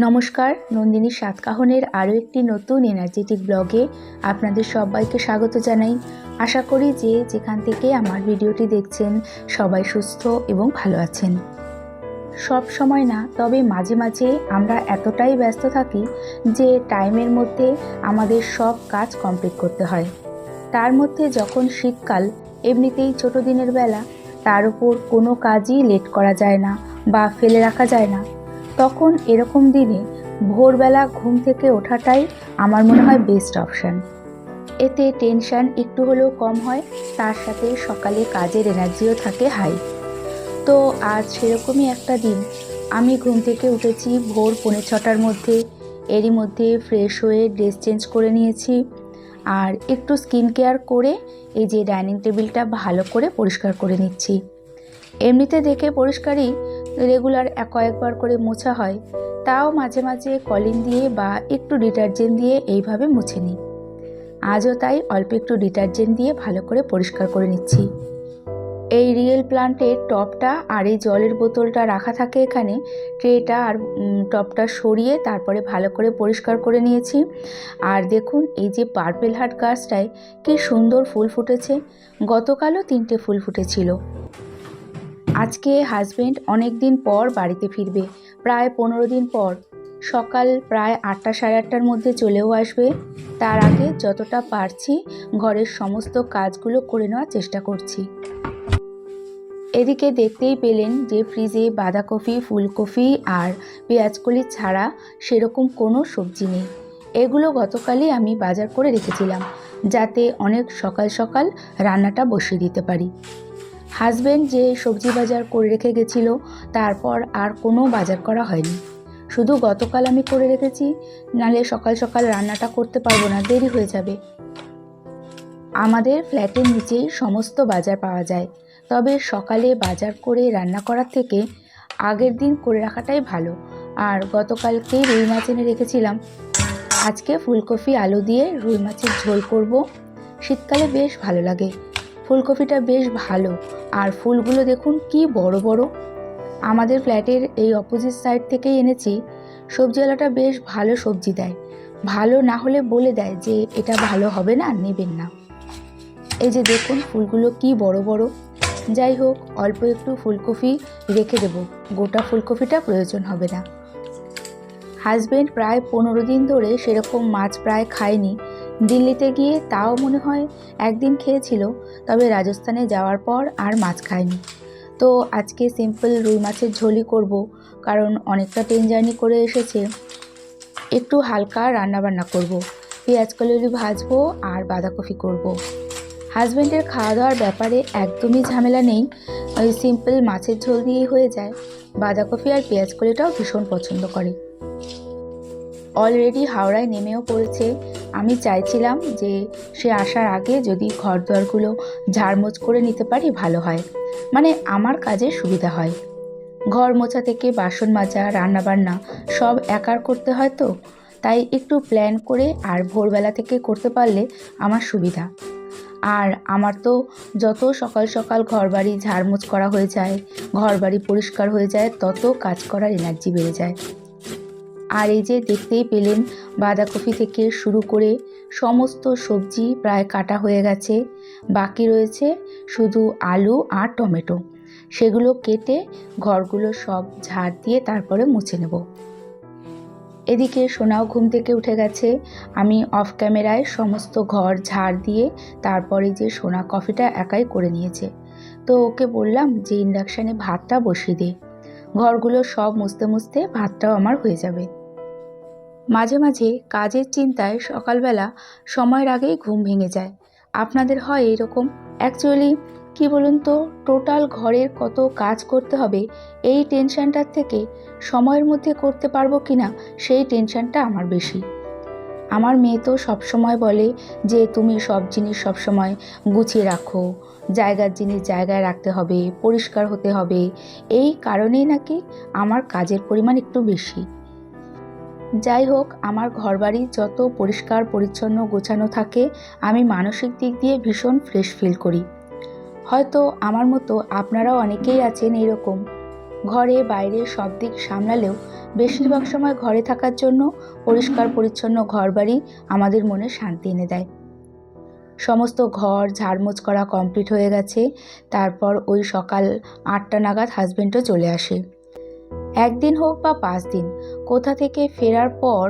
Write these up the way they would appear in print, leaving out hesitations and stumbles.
নমস্কার, নন্দিনী সাতকাহনের আরও একটি নতুন এনার্জেটিক ব্লগে আপনাদের সবাইকে স্বাগত জানাই। আশা করি যে যেখান থেকে আমার ভিডিওটি দেখছেন সবাই সুস্থ এবং ভালো আছেন। সব সময় না, তবে মাঝে মাঝে আমরা এতটাই ব্যস্ত থাকি যে টাইমের মধ্যে আমাদের সব কাজ কমপ্লিট করতে হয়। তার মধ্যে যখন শীতকাল, এমনিতেই ছোট দিনের বেলা, তার উপর কোনো কাজই লেট করা যায় না বা ফেলে রাখা যায় না। তখন এরকম দিনে ভোরবেলা ঘুম থেকে ওঠাটাই আমার মনে হয় বেস্ট অপশান। এতে টেনশান একটু হলেও কম হয়, তার সাথে সকালে কাজের এনার্জিও থাকে হাই। তো আজ সেরকমই একটা দিন। আমি ঘুম থেকে উঠেছি ভোর 5:45টার মধ্যে। এরই মধ্যে ফ্রেশ হয়ে ড্রেস চেঞ্জ করে নিয়েছি আর একটু স্কিন কেয়ার করে এই যে ডাইনিং টেবিলটা ভালো করে পরিষ্কার করে নিচ্ছি। এমনিতে দেখে পরিষ্কারই, রেগুলার কয়েকবার করে মোছা হয়, তাও মাঝে মাঝে কলিন দিয়ে বা একটু ডিটারজেন্ট দিয়ে এইভাবে মুছে নিই। আজও তাই অল্প একটু ডিটারজেন্ট দিয়ে ভালো করে পরিষ্কার করে নিচ্ছি। এই রিয়েল প্লান্টের টপটা আর এই জলের বোতলটা রাখা থাকে এখানে, ট্রেটা আর টপটা সরিয়ে তারপরে ভালো করে পরিষ্কার করে নিয়েছি। আর দেখুন, এই যে পার্পেল হার্ট গাছটায় কি সুন্দর ফুল ফুটেছে। গতকালও 3টে ফুল ফুটেছিল। আজকে হাজব্যান্ড অনেক দিন পর বাড়িতে ফিরবে, প্রায় 15 দিন পর। সকাল প্রায় 8টা সাড়ে 8টার মধ্যে চলেও আসবে। তার আগে যতটা পারছি ঘরের সমস্ত কাজগুলো করে নেওয়ার চেষ্টা করছি। এদিকে দেখতেই পেলেন যে ফ্রিজে বাঁধাকপি, ফুলকপি আর পেঁয়াজকলি ছাড়া সেরকম কোনো সবজি নেই। এগুলো গতকালই আমি বাজার করে রেখেছিলাম, যাতে অনেক সকাল সকাল রান্নাটা বসিয়ে দিতে পারি। হাজব্যান্ড যে সবজি বাজার করে রেখে গেছিলো, তারপর আর কোনো বাজার করা হয়নি। শুধু গতকাল আমি করে রেখেছি, নালে সকাল সকাল রান্নাটা করতে পারবো না, দেরি হয়ে যাবে। আমাদের ফ্ল্যাটের নিচেই সমস্ত বাজার পাওয়া যায়, তবে সকালে বাজার করে রান্না করার থেকে আগের দিন করে রাখাটাই ভালো। আর গতকালকেই রুই মাছ এনে রেখেছিলাম। আজকে ফুলকপি আলু দিয়ে রুই মাছের ঝোল করব। শীতকালে বেশ ভালো লাগে। ফুলকপিটা বেশ ভালো, আর ফুলগুলো দেখুন কি বড় বড়। আমাদের ফ্ল্যাটের এই অপোজিট সাইড থেকেই এনেছি। সবজিওয়ালাটা বেশ ভালো সবজি দেয়, ভালো না হলে বলে দেয় যে এটা ভালো হবে না, নেবেন না। এই যে দেখুন ফুলগুলো কি বড় বড়। যাই হোক, অল্প একটু ফুলকপি রেখে দেব, গোটা ফুলকপিটা প্রয়োজন হবে না। হাজব্যান্ড প্রায় 15 দিন ধরে সেরকম মাছ প্রায় খায়নি। দিল্লিতে গিয়ে তাও মনে হয় একদিন খেয়েছিল, তবে রাজস্থানে যাওয়ার পর আর মাছ খায়নি। তো আজকে সিম্পল রুই মাছের ঝোলই করব, কারণ অনেকটা ট্রেন জার্নি করে এসেছে। একটু হালকা রান্নাবান্না করব, পেঁয়াজ কলি ভাজবো আর বাঁধাকপি করব। হাজব্যান্ডের খাওয়া দাওয়ার ব্যাপারে একদমই ঝামেলা নেই, ওই সিম্পল মাছের ঝোল দিয়েই হয়ে যায়। বাঁধাকপি আর পেঁয়াজ কলিটাও ভীষণ পছন্দ করে। অলরেডি হাওড়ায় নেমেও পড়েছে। আমি চাইছিলাম যে সে আসার আগে যদি ঘর দুয়ারগুলো ঝাড়মোছ করে নিতে পারি ভালো হয়, মানে আমার কাজে সুবিধা হয়। ঘর মোছা থেকে বাসন মাজা, রান্নাবান্না সব একার করতে হয়, তো তাই একটু প্ল্যান করে আর ভোরবেলা থেকে করতে পারলে আমার সুবিধা। আর আমার তো যত সকাল সকাল ঘরবাড়ি ঝাড়মোছ করা হয়ে যায়, ঘরবাড়ি পরিষ্কার হয়ে যায়, তত কাজ করার এনার্জি বেড়ে যায়। আর এই যে দেখতেই পেলেন, বাঁধাকপি থেকে শুরু করে সমস্ত সবজি প্রায় কাটা হয়ে গেছে। বাকি রয়েছে শুধু আলু আর টমেটো। সেগুলো কেটে ঘরগুলো সব ঝাড় দিয়ে তারপরে মুছে নেব। এদিকে সোনাও ঘুম থেকে উঠে গেছে। আমি অফ ক্যামেরায় সমস্ত ঘর ঝাড় দিয়ে তারপরে যে সোনা কফিটা একাই করে নিয়েছে। তো ওকে বললাম যে ইন্ডাকশানে ভাতটা বসিয়ে দে, ঘরগুলো সব মুছতে মুছতে ভাতটাও আমার হয়ে যাবে। মাঝে মাঝে কাজের চিন্তায় সকালবেলা সময়ের আগেই ঘুম ভেঙে যায়। আপনাদের হয় এরকম? অ্যাকচুয়ালি কি বলুন তো, টোটাল ঘরের কত কাজ করতে হবে এই টেনশানটার থেকে সময়ের মধ্যে করতে পারবো কিনা সেই টেনশানটা আমার বেশি। আমার মেয়ে তো সবসময় বলে যে তুমি সব জিনিস সবসময় গুছিয়ে রাখো, জায়গার জিনিস জায়গায় রাখতে হবে, পরিষ্কার হতে হবে। এই কারণেই নাকি আমার কাজের পরিমাণ একটু বেশি। যাই হোক, আমার ঘরবাড়ি যত পরিষ্কার পরিচ্ছন্ন গোছানো থাকে, আমি মানসিক দিক দিয়ে ভীষণ ফ্রেশ ফিল করি। হয়তো আমার মতো আপনারাও অনেকেই আছেন এরকম, ঘরে বাইরে সব দিক সামলালেও বেশিরভাগ সময় ঘরে থাকার জন্য পরিষ্কার পরিচ্ছন্ন ঘরবাড়ি আমাদের মনে শান্তি এনে দেয়। সমস্ত ঘর ঝাড়মোছ করা কমপ্লিট হয়ে গেছে। তারপর ওই সকাল 8টা নাগাদ হাজবেন্ডও চলে আসে। একদিন হোক বা 5 দিন কোথা থেকে ফেরার পর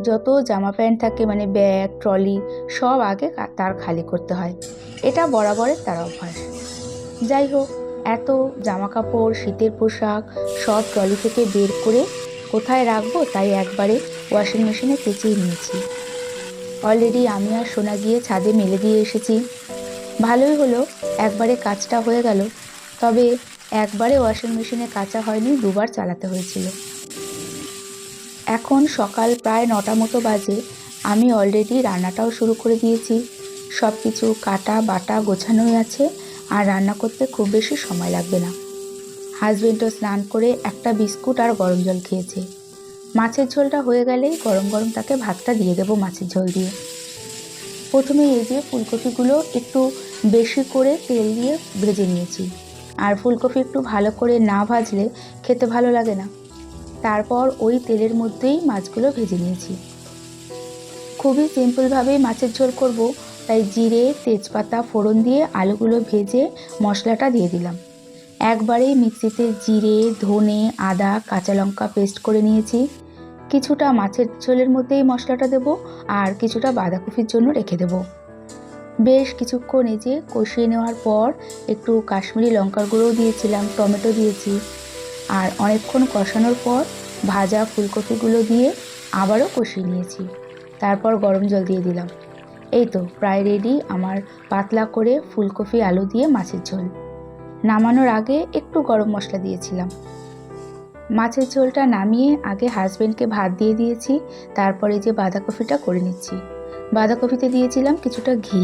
যত জামা প্যান্ট থাকে ব্যাগ ট্রলি সব আগে তার খালি করতে হয়। এটা বরাবরের তার অভ্যাস। যাই হোক, এত জামা কাপড় শীতের পোশাক সব ট্রলি থেকে বের করে কোথায় রাখবো তাই একবারে ওয়াশিং মেশিনে কেচেই নিয়েছি। অলরেডি আমি আর সোনা গিয়ে ছাদে মেলে দিয়ে এসেছি। ভালোই হলো, একবারে কাজটা হয়ে গেল। তবে একবারে ওয়াশিং মেশিনে কাচা হয়নি, দুবার চালাতে হয়েছিল। এখন সকাল প্রায় 9টা মতো বাজে। আমি অলরেডি রান্নাটাও শুরু করে দিয়েছি। সব কিছু কাটা বাটা গোছানোই আছে, আর রান্না করতে খুব বেশি সময় লাগবে না। হাজবেন্ডও স্নান করে একটা বিস্কুট আর গরম জল খেয়েছে। মাছের ঝোলটা হয়ে গেলেই গরম গরম তাকে ভাতটা দিয়ে দেবো মাছের ঝোল দিয়ে। প্রথমে এই যে ফুলকপিগুলো একটু বেশি করে তেল দিয়ে ভেজে নিয়েছি, আর ফুলকপি একটু ভালো করে না ভাজলে খেতে ভালো লাগে না। তারপর ওই তেলের মধ্যেই মাছগুলো ভেজে নিয়েছি। খুবই সিম্পলভাবেই মাছের ঝোল করব, তাই জিরে তেজপাতা ফোড়ন দিয়ে আলুগুলো ভেজে মশলাটা দিয়ে দিলাম। একবারেই মিক্সিতে জিরে ধনে আদা কাঁচা লঙ্কা পেস্ট করে নিয়েছি। কিছুটা মাছের ঝোলের মধ্যেই মশলাটা দেব, আর কিছুটা বাঁধাকপির জন্য রেখে দেব। বেশ কিছুক্ষণ এই যে কষিয়ে নেওয়ার পর একটু কাশ্মীরি লঙ্কার গুঁড়োও দিয়েছিলাম, টমেটো দিয়েছি, আর অনেকক্ষণ কষানোর পর ভাজা ফুলকপিগুলো দিয়ে আবারও কষিয়ে নিয়েছি। তারপর গরম জল দিয়ে দিলাম। এই তো প্রায় রেডি আমার পাতলা করে ফুলকপি আলু দিয়ে মাছের ঝোল। নামানোর আগে একটু গরম মশলা দিয়েছিলাম। মাছের ঝোলটা নামিয়ে আগে হাজবেন্ডকে ভাত দিয়ে দিয়েছি। তারপরে যে বাঁধাকপিটা করে নিচ্ছি। বাঁধাকপিতে দিয়েছিলাম কিছুটা ঘি।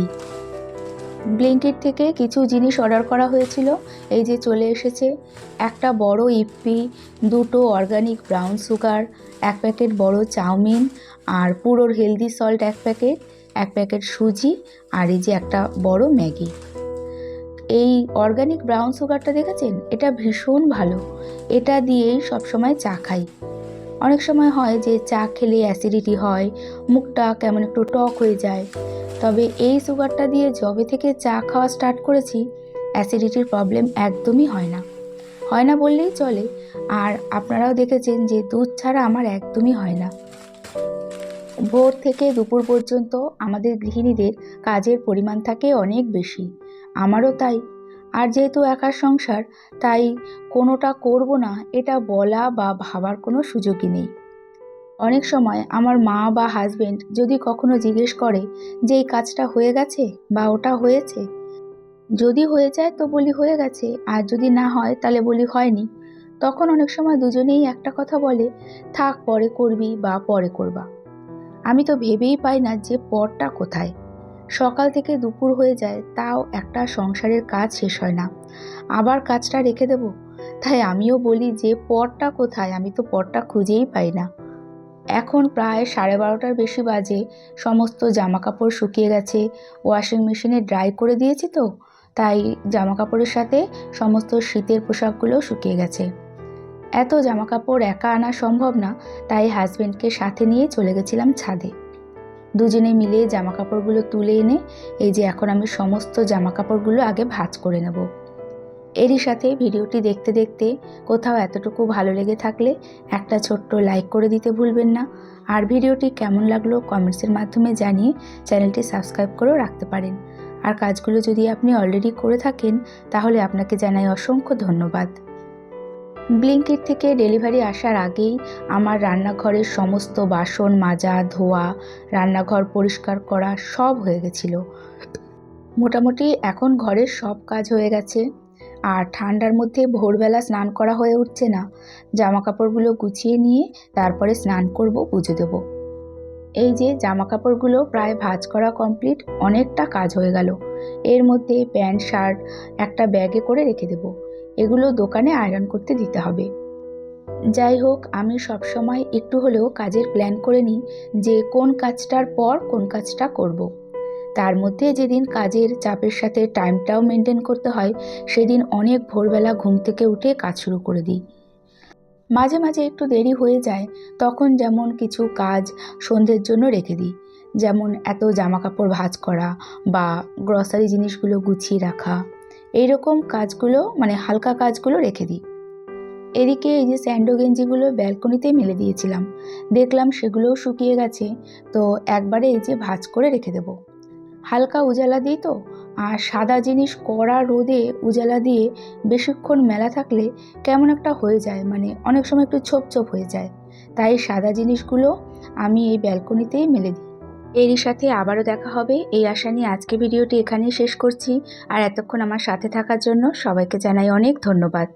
ব্লিঙ্কিট থেকে কিছু জিনিস অর্ডার করা হয়েছিল, এই যে চলে এসেছে। একটা বড় ইপ্পি, 2টো অর্গানিক ব্রাউন সুগার, 1 প্যাকেট বড় চাউমিন, আর পুরো হেলদি সল্ট 1 প্যাকেট, 1 প্যাকেট সুজি, আর এই যে একটা বড় ম্যাগি। এই অর্গানিক ব্রাউন সুগারটা দেখেছেন, এটা ভীষণ ভালো। এটা দিয়েই সবসময় চা খাই। অনেক সময় হয় যে চা খেলে অ্যাসিডিটি হয়, মুখটা কেমন একটু টক হয়ে যায়। তবে এই সুগারটা দিয়ে যবে থেকে চা খাওয়া স্টার্ট করেছি, অ্যাসিডিটির প্রবলেম একদমই হয় না বললেই চলে। আর আপনারাও দেখেছেন যে দুধ ছাড়া আমার একদমই হয় না। ভোর থেকে দুপুর পর্যন্ত আমাদের গৃহিণীদের কাজের পরিমাণ থাকে অনেক বেশি, আমারও তাই। আর যেহেতু একার সংসার, তাই কোনোটা করব না এটা বলা বা ভাবার কোনো সুযোগই নেই। অনেক সময় আমার মা বা হাজবেন্ড যদি কখনো জিজ্ঞেস করে যে এই কাজটা হয়ে গেছে বা ওটা হয়েছে, যদি হয়ে যায় তো বলি হয়ে গেছে, আর যদি না হয় তাহলে বলি হয়নি। তখন অনেক সময় দুজনেই একটা কথা বলে, থাক পরে করবি বা পরে করবা। আমি তো ভেবেই পাই না যে পরটা কোথায়। সকাল থেকে দুপুর হয়ে যায়, তাও একটা সংসারের কাজ শেষ হয় না, আবার কাজটা রেখে দেব। তাই আমিও বলি যে পরটা কোথায়, আমি তো পরটা খুঁজেই পাই না। এখন প্রায় 12:30টার বেশি বাজে। সমস্ত জামা কাপড় শুকিয়ে গেছে, ওয়াশিং মেশিনে ড্রাই করে দিয়েছি তো, তাই জামা কাপড়ের সাথে সমস্ত শীতের পোশাকগুলো শুকিয়ে গেছে। এত জামা কাপড় একা আনা সম্ভব না, তাই হাজবেন্ডকে সাথে নিয়ে চলে গেছিলাম ছাদে। দুজনে মিলে জামা কাপড়গুলো তুলে এনে এই যে এখন আমি সমস্ত জামা কাপড়গুলো আগে ভাঁজ করে নেব। এরই সাথে ভিডিওটি দেখতে দেখতে কোথাও এতটুকু ভালো লেগে থাকলে একটা ছোট্ট লাইক করে দিতে ভুলবেন না। আর ভিডিওটি কেমন লাগলো কমেন্টসের মাধ্যমে জানিয়ে চ্যানেলটি সাবস্ক্রাইব করেও রাখতে পারেন। আর কাজগুলো যদি আপনি অলরেডি করে থাকেন তাহলে আপনাকে জানাই অসংখ্য ধন্যবাদ। ব্লিঙ্কিট থেকে ডেলিভারি আসার আগেই আমার রান্নাঘরের সমস্ত বাসন মাজা ধোয়া, রান্নাঘর পরিষ্কার করা সব হয়ে গেছিল। মোটামুটি এখন ঘরের সব কাজ হয়ে গেছে। আর ঠান্ডার মধ্যে ভোরবেলা স্নান করা হয়ে উঠছে না। জামা কাপড়গুলো গুছিয়ে নিয়ে তারপরে স্নান করব, পুজো দেব। এই যে জামা কাপড়গুলো প্রায় ভাঁজ করা কমপ্লিট, অনেকটা কাজ হয়ে গেল। এর মধ্যে প্যান্ট শার্ট একটা ব্যাগে করে রেখে দেব, এগুলো দোকানে আয়রন করতে দিতে হবে। যাই হোক, আমি সবসময় একটু হলেও কাজের প্ল্যান করে নিই যে কোন কাজটার পর কোন কাজটা করব। তার মধ্যে যেদিন কাজের চাপের সাথে টাইমটাও মেনটেন করতে হয়, সেদিন অনেক ভোরবেলা ঘুম থেকে উঠে কাজ শুরু করে দিই। মাঝে মাঝে একটু দেরি হয়ে যায়, তখন যেমন কিছু কাজ সন্ধ্যের জন্য রেখে দিই, যেমন এত জামাকাপড় ভাঁজ করা বা গ্রসারি জিনিসগুলো গুছিয়ে রাখা, এইরকম কাজগুলো মানে হালকা কাজগুলো রেখে দিই। এদিকে এই যে স্যান্ডো গেঞ্জিগুলো ব্যালকনিতে মেলে দিয়েছিলাম, দেখলাম সেগুলোও শুকিয়ে গেছে, তো একবারে এই যে ভাঁজ করে রেখে দেবো। হালকা উজালা দিই তো, আর সাদা জিনিস কড়া রোদে উজালা দিয়ে বেশিক্ষণ মেলা থাকলে কেমন একটা হয়ে যায়, মানে অনেক সময় একটু ছোপ ছোপ হয়ে যায়। তাই সাদা জিনিসগুলো আমি এই ব্যালকনিতেই মেলে দিই। এরই সাথে আবারও দেখা হবে এই আশা নিয়ে আজকে ভিডিওটি এখানেই শেষ করছি। আর এতক্ষণ আমার সাথে থাকার জন্য সবাইকে জানাই অনেক ধন্যবাদ।